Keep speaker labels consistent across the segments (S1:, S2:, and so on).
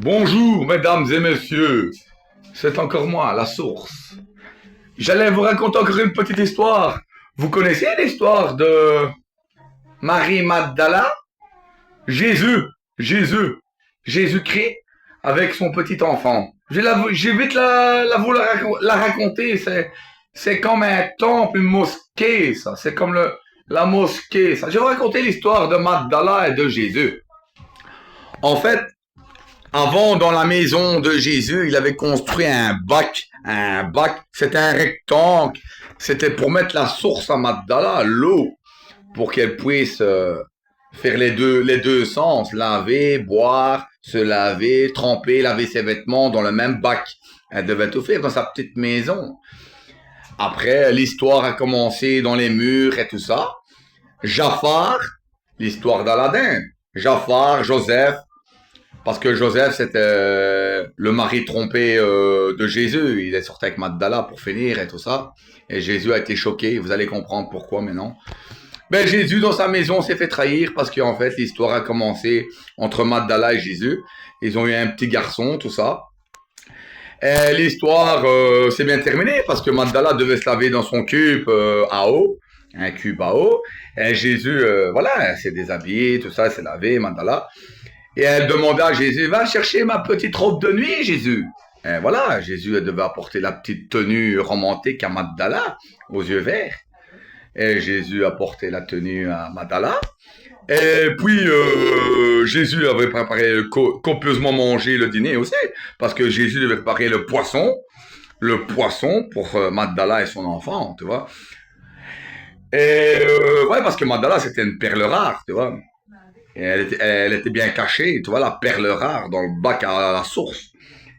S1: Bonjour, mesdames et messieurs. C'est encore moi, la source. J'allais vous raconter encore une petite histoire. Vous connaissez l'histoire de Marie Magdala? Jésus, Jésus, Jésus-Christ avec son petit enfant. J'ai vite vous la raconter. C'est comme un temple, une mosquée, ça. C'est comme la mosquée, ça. Je vais vous raconter l'histoire de Magdala et de Jésus. En fait, avant, dans la maison de Jésus, il avait construit un bac. Un bac, c'était un rectangle. C'était pour mettre la source à Magdala, l'eau, pour qu'elle puisse faire les deux sens. Laver, boire, se laver, tremper, laver ses vêtements dans le même bac. Elle devait tout faire dans sa petite maison. Après, l'histoire a commencé dans les murs et tout ça. Jafar, l'histoire d'Aladin. Jafar, Joseph, parce que Joseph, c'était le mari trompé de Jésus. Il est sorti avec Magdala pour finir et tout ça. Et Jésus a été choqué. Vous allez comprendre pourquoi maintenant. Ben, Jésus, dans sa maison, s'est fait trahir parce qu'en fait, l'histoire a commencé entre Magdala et Jésus. Ils ont eu un petit garçon, tout ça. Et l'histoire s'est bien terminée parce que Magdala devait se laver dans son cube à eau. Un cube à eau. Et Jésus, voilà, elle s'est déshabillée, tout ça, elle s'est lavé, Magdala. Et elle demanda à Jésus, va chercher ma petite robe de nuit, Jésus. Et voilà, Jésus devait apporter la petite tenue romantique à Magdala, aux yeux verts. Et Jésus apportait la tenue à Magdala. Et puis, Jésus avait préparé copieusement manger le dîner aussi, parce que Jésus devait préparer le poisson pour Magdala et son enfant, tu vois. Et ouais, parce que Magdala, c'était une perle rare, tu vois. Et elle était bien cachée, tu vois, la perle rare dans le bac à la source.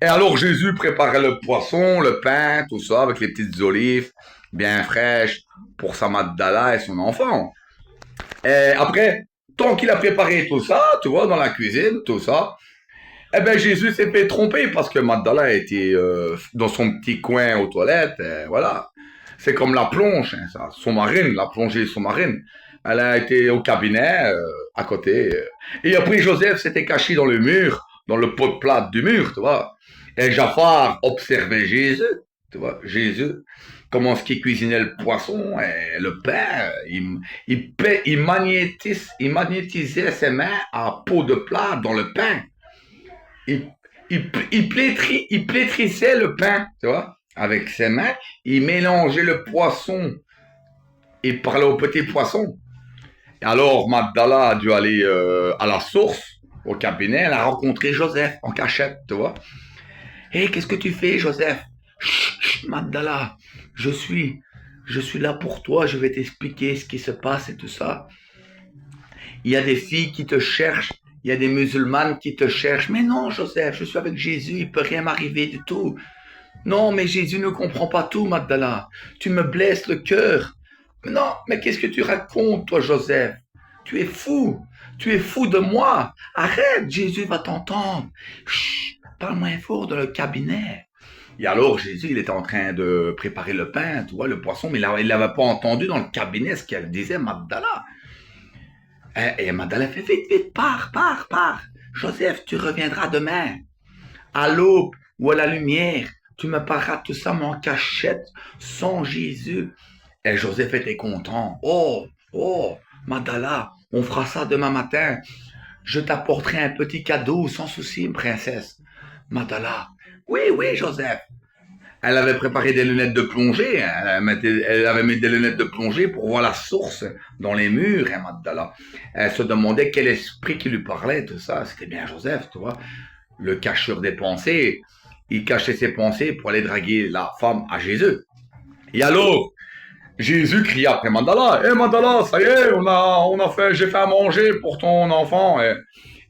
S1: Et alors Jésus préparait le poisson, le pain, tout ça, avec les petites olives bien fraîches pour sa Magdala et son enfant. Et après, tant qu'il a préparé tout ça, tu vois, dans la cuisine, tout ça, eh ben Jésus s'est fait tromper parce que Magdala était dans son petit coin aux toilettes, et voilà. C'est comme la plonge, hein, ça, sous-marine, la plongée sous-marine. Elle a été au cabinet à côté. Et après, Joseph s'était caché dans le mur, dans le pot de plate du mur, tu vois. Et Jafar observait Jésus, tu vois, Jésus, comment ce qu'il cuisinait le poisson et le pain. Il magnétisait ses mains à pot de plate dans le pain. Il, il plétrissait le pain, tu vois, avec ses mains. Il mélangeait le poisson. Il parlait au petit poisson. Et alors, Magdala a dû aller à la source, au cabinet. Elle a rencontré Joseph en cachette, tu vois. Hé, hey, qu'est-ce que tu fais, Joseph? Chut, chut, Magdala, je suis, je suis là pour toi. Je vais t'expliquer ce qui se passe et tout ça. Il y a des filles qui te cherchent. Il y a des musulmanes qui te cherchent. Mais non, Joseph, je suis avec Jésus. Il peut rien m'arriver du tout. Non, mais Jésus ne comprend pas tout, Magdala. Tu me blesses le cœur. Non, mais qu'est-ce que tu racontes, toi, Joseph? Tu es fou. Tu es fou de moi. Arrête, Jésus va t'entendre. Chut, parle moins fort dans le cabinet. Et alors, Jésus, il était en train de préparer le pain, tu vois, le poisson, mais il n'avait pas entendu dans le cabinet ce qu'elle disait, Magdala. Et Magdala fait vite, vite, pars, pars, pars. Joseph, tu reviendras demain. À l'aube ou à la lumière, tu me parleras tout ça, mais en cachette, sans Jésus. Et Joseph était content. Oh, oh, Magdala, on fera ça demain matin. Je t'apporterai un petit cadeau, sans souci, princesse. Magdala, oui, oui, Joseph. Elle avait préparé des lunettes de plongée. Elle avait mis des lunettes de plongée pour voir la source dans les murs, hein, Magdala. Elle se demandait quel esprit qui lui parlait, tout ça. C'était bien Joseph, tu vois. Le cacheur des pensées. Il cachait ses pensées pour aller draguer la femme à Jésus. Et alors, Jésus cria après Magdala, hé Magdala, ça y est, j'ai fait à manger pour ton enfant.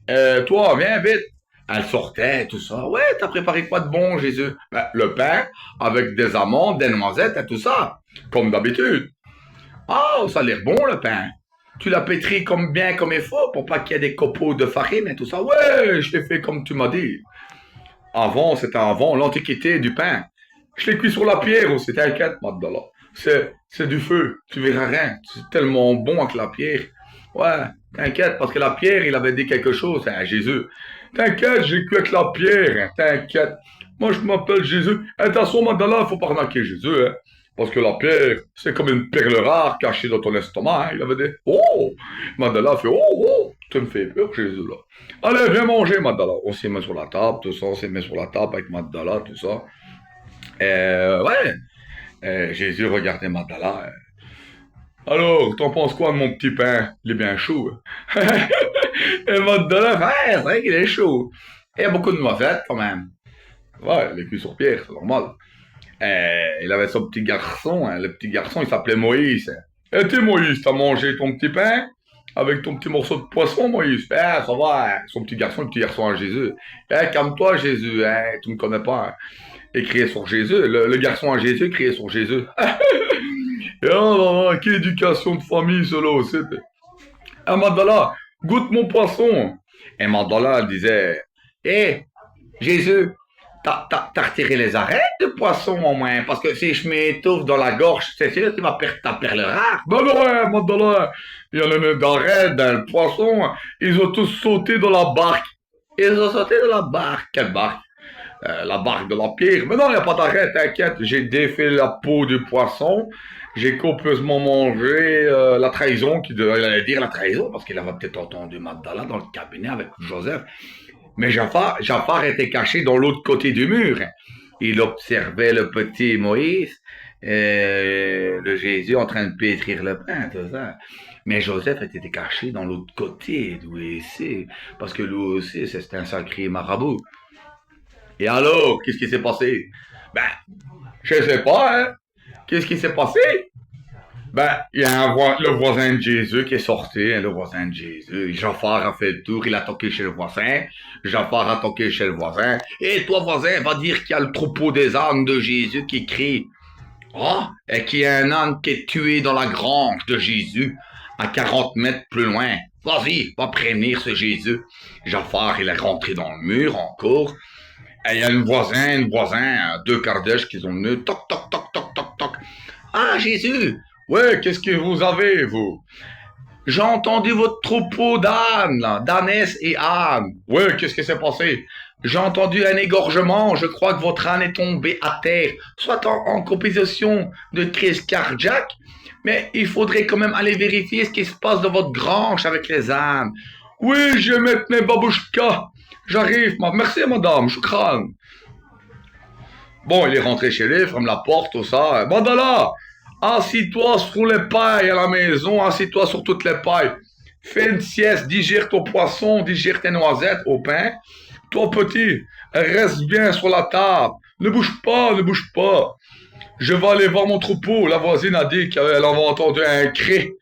S1: Et toi, viens vite. Elle sortait, tout ça. Ouais, t'as préparé quoi de bon, Jésus? Ben, le pain avec des amandes, des noisettes et tout ça. Comme d'habitude. Ah, ça a l'air bon, le pain. Tu l'as pétri comme bien comme il faut pour pas qu'il y ait des copeaux de farine et tout ça. Ouais, je l'ai fait comme tu m'as dit. C'était avant l'antiquité du pain. Je l'ai cuit sur la pierre aussi, t'inquiète, Magdala. C'est du feu, tu verras rien. C'est tellement bon avec la pierre. Ouais, t'inquiète, parce que la pierre, il avait dit quelque chose à Jésus. T'inquiète, j'ai cuit avec la pierre, hein, t'inquiète. Moi, je m'appelle Jésus. Et attention, Mandala, faut pas arnaquer Jésus, hein. Parce que la pierre, c'est comme une perle rare cachée dans ton estomac, hein. Il avait des... Oh! Mandala fait, oh, oh, tu me fais peur, Jésus, là. Allez, viens manger, Mandala. On s'est mis sur la table, tout ça, on s'est mis sur la table avec Mandala, tout ça. Ouais. Jésus regardait Mandala. Alors, t'en penses quoi de mon petit pain? Il est bien chaud. Et Mandala, ouais, c'est vrai qu'il est chaud. Il y a beaucoup de noisettes, quand même. Ouais, il est cuit sur pierre, c'est normal. Il avait son petit garçon, hein. Le petit garçon, il s'appelait Moïse. Et t'es Moïse, t'as mangé ton petit pain avec ton petit morceau de poisson, Moïse? Ça va, hein. Son petit garçon à Jésus. Calme-toi, Jésus, hein. Tu me connais pas, hein. Et criait sur Jésus. Le garçon à Jésus criait sur Jésus. Et oh, quelle éducation de famille, cela aussi. Ah, Mandala, goûte mon poisson. Et Mandala disait, hé, Jésus, t'as retiré les arêtes de poisson au moins, parce que si je m'étouffe dans la gorge, c'est sûr que tu vas perdre ta perle rare. Ben ouais, Mandala, il y en a d'arêtes dans le poisson, ils ont tous sauté dans la barque. Ils ont sauté dans la barque. Quelle barque? La barque de l'Empire. Mais non, il n'y a pas d'arrêt, t'inquiète. J'ai défait la peau du poisson. J'ai copieusement mangé la trahison, il allait dire la trahison, parce qu'il avait peut-être entendu Mandala dans le cabinet avec Joseph. Mais Jafar était caché dans l'autre côté du mur. Il observait le petit Moïse, le Jésus en train de pétrir le pain, tout ça. Mais Joseph était caché dans l'autre côté, lui aussi, parce que lui aussi, c'était un sacré marabout. Et alors, qu'est-ce qui s'est passé? Ben, je sais pas, hein. Qu'est-ce qui s'est passé? Ben, il y a le voisin de Jésus qui est sorti, hein, le voisin de Jésus. Jafar a fait le tour, il a toqué chez le voisin. Jafar a toqué chez le voisin. Et toi, voisin, va dire qu'il y a le troupeau des ânes de Jésus qui crie. Oh, et qu'il y a un âne qui est tué dans la grange de Jésus, à 40 mètres plus loin. Vas-y, va prévenir ce Jésus. Jafar, il est rentré dans le mur encore. Et il y a un voisin, deux Kardèches qui sont venus, toc, toc, toc, toc, toc, toc. Ah, Jésus! Ouais, qu'est-ce que vous avez, vous? J'ai entendu votre troupeau d'ânes, là, d'ânesses et ânes. Ouais, qu'est-ce qui s'est passé? J'ai entendu un égorgement, je crois que votre âne est tombé à terre, soit en composition de crise cardiaque, mais il faudrait quand même aller vérifier ce qui se passe dans votre grange avec les ânes. Oui, je vais mettre mes babouchkas. J'arrive, merci madame, je crâne. Bon, il est rentré chez lui, ferme la porte, tout ça. Mandala, assis-toi sur les pailles à la maison, assis-toi sur toutes les pailles. Fais une sieste, digère ton poisson, digère tes noisettes au pain. Toi, petit, reste bien sur la table. Ne bouge pas, ne bouge pas. Je vais aller voir mon troupeau. La voisine a dit qu'elle avait entendu un cri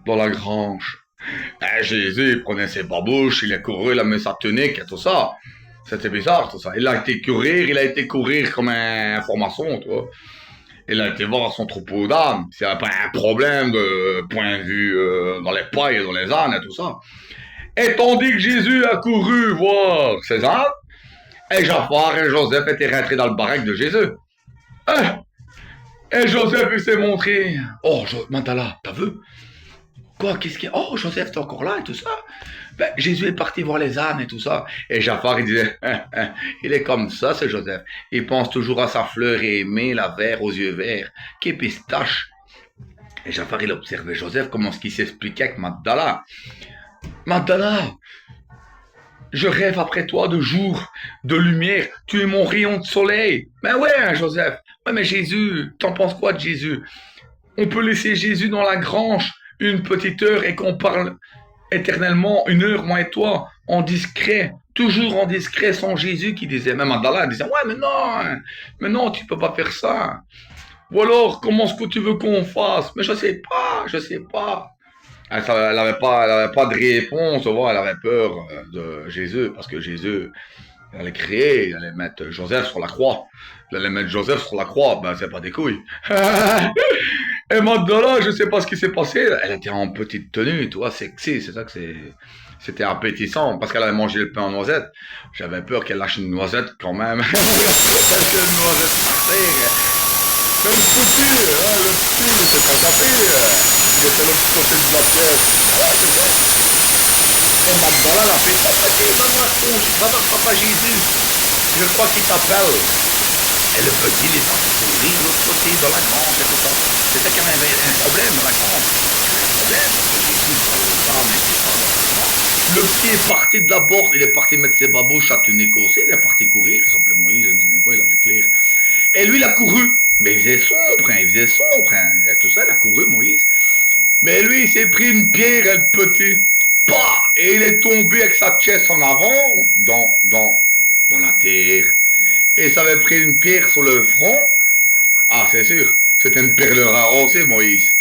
S1: dans la grange. Jésus, il prenait ses babouches, il a couru, il a mis sa tunique et tout ça. C'était bizarre, tout ça. Il a été courir comme un franc-maçon, tu vois. Il a été voir son troupeau d'ânes. S'il n'y avait pas un problème de point de vue dans les pailles et dans les ânes et tout ça. Et tandis que Jésus a couru voir ses ânes, et Jafar et Joseph étaient rentrés dans le baraque de Jésus. Et Joseph, il s'est montré. Oh, Mandala, t'as vu? Quoi, qu'est-ce qu'il y a? Oh, Joseph, t'es encore là et tout ça. Ben, Jésus est parti voir les ânes et tout ça. Et Jafar, il disait, il est comme ça, ce Joseph. Il pense toujours à sa fleur aimée, la vert aux yeux verts, qui est pistache. Et Jafar, il observait Joseph, comment ce qu'il s'expliquait avec Mandala. Mandala, je rêve après toi de jour, de lumière. Tu es mon rayon de soleil. Ben ouais, hein, Joseph. Ouais, mais Jésus, t'en penses quoi de Jésus? On peut laisser Jésus dans la grange une petite heure et qu'on parle éternellement, une heure, moi et toi, en discret, toujours en discret, sans Jésus qui disait, même Mandala disait, ouais, mais non, tu peux pas faire ça. Ou alors, comment est-ce que tu veux qu'on fasse? Mais je sais pas. Elle avait pas de réponse, elle avait peur de Jésus, parce que Jésus, il allait créer, il allait mettre Joseph sur la croix. Il allait mettre Joseph sur la croix, ben c'est pas des couilles. Et Mandala, je sais pas ce qui s'est passé, elle était en petite tenue, tu vois, sexy, c'est ça que c'était appétissant, parce qu'elle avait mangé le pain en noisette. J'avais peur qu'elle lâche une noisette quand même. Parce que une noisette par terre, c'est le petit, il était pas tapé, il était de l'autre côté de la pièce. Marie Magdala l'a fait, oh petit, va voir papa Jésus, je crois qu'il t'appelle. Et le petit, il est parti courir de l'autre côté, dans la grange et tout ça. C'était quand même un problème dans la grange. Il y avait un problème, parce que Jésus parlait aux âmes et tout ça. Le petit est parti de la porte, il est parti mettre ses babouches à tenir écossais, il est parti courir, il s'appelait Moïse, je ne sais pas, il a vu clair. Et lui, il a couru. Mais il faisait sombre, et tout ça, il a couru, Moïse. Mais lui, il s'est pris une pierre, le petit. Bah, et il est tombé avec sa chest en avant, dans la terre. Et ça avait pris une pierre sur le front. Ah, c'est sûr, c'était une perle rare aussi, Moïse.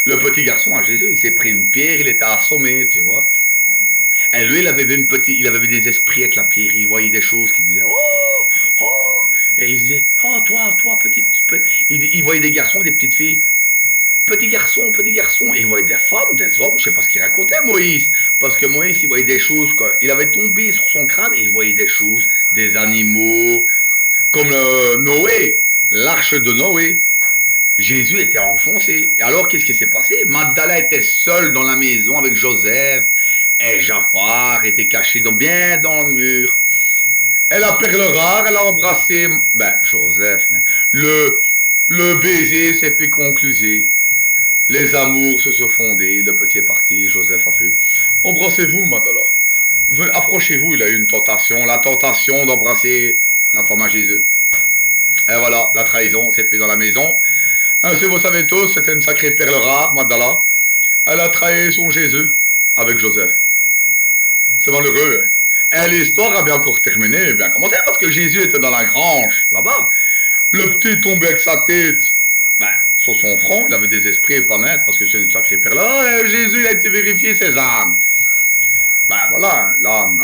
S1: Le petit garçon à Jésus, il s'est pris une pierre, il était assommé, tu vois. Et lui, il avait vu des esprits avec la pierre, il voyait des choses qui disaient, oh, oh, et il disait, oh, toi, petite, il voyait des garçons, des petites filles. Petit garçon, et il voyait des femmes, des hommes, je sais pas ce qu'il racontait Moïse, parce que Moïse, il voyait des choses, quoi. Il avait tombé sur son crâne et il voyait des choses, des animaux, comme Noé, l'arche de Noé. Jésus était enfoncé. Et alors, qu'est-ce qui s'est passé? Magdala était seule dans la maison avec Joseph, et Jafar était caché bien dans le mur. Elle a perle rare, elle a embrassé, Joseph. Hein. Le baiser s'est fait concluser. Les amours se sont fondés, le petit est parti, Joseph a fait « Embrassez-vous, Magdala. Approchez-vous, il a eu une tentation, la tentation d'embrasser la femme à Jésus. Et voilà, la trahison s'est fait dans la maison. Ainsi, vous savez tous, c'était une sacrée perle rare, Magdala. Elle a trahi son Jésus avec Joseph. C'est malheureux. Et l'histoire a bien encore terminé, bien commencé, parce que Jésus était dans la grange, là-bas. Le petit est tombé avec sa tête. Sur son front, il avait des esprits pas nets, parce que c'est une sacrée perle. Oh, Jésus, il a été vérifié ses âmes. Voilà, l'âme,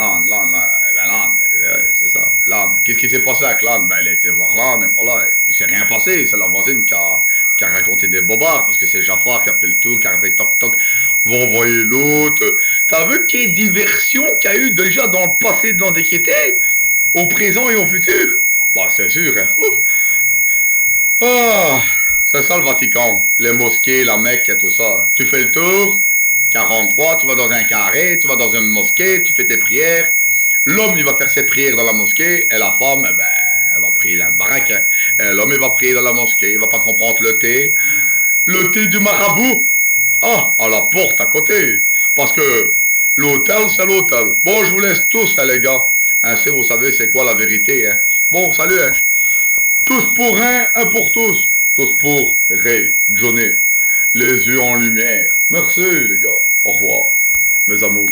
S1: c'est ça, l'âme. Qu'est-ce qui s'est passé avec l'âme? Il a été voir l'âme, et voilà, il s'est rien passé, c'est la voisine qui a raconté des bobards, parce que c'est Jafar qui a fait le tour, qui a fait toc-toc, va envoyer l'autre. T'as vu quelle diversion qu'il y a eu déjà dans le passé de l'Antiquité, au présent et au futur? C'est sûr, hein. Ah, c'est ça le Vatican, les mosquées, la Mecque et tout ça. Tu fais le tour, 43, tu vas dans un carré, tu vas dans une mosquée, tu fais tes prières. L'homme, il va faire ses prières dans la mosquée, et la femme, elle va prier dans la baraque. Hein. L'homme, il va prier dans la mosquée, il va pas comprendre le thé. Le thé du marabout, à la porte à côté. Parce que l'hôtel, c'est l'hôtel. Bon, je vous laisse tous, hein, les gars. Ainsi, vous savez c'est quoi la vérité. Hein. Bon, salut. Hein. Tous pour un pour tous. Tous pour Ray, Johnny. Les yeux en lumière. Merci, les gars. Au revoir, mes amours.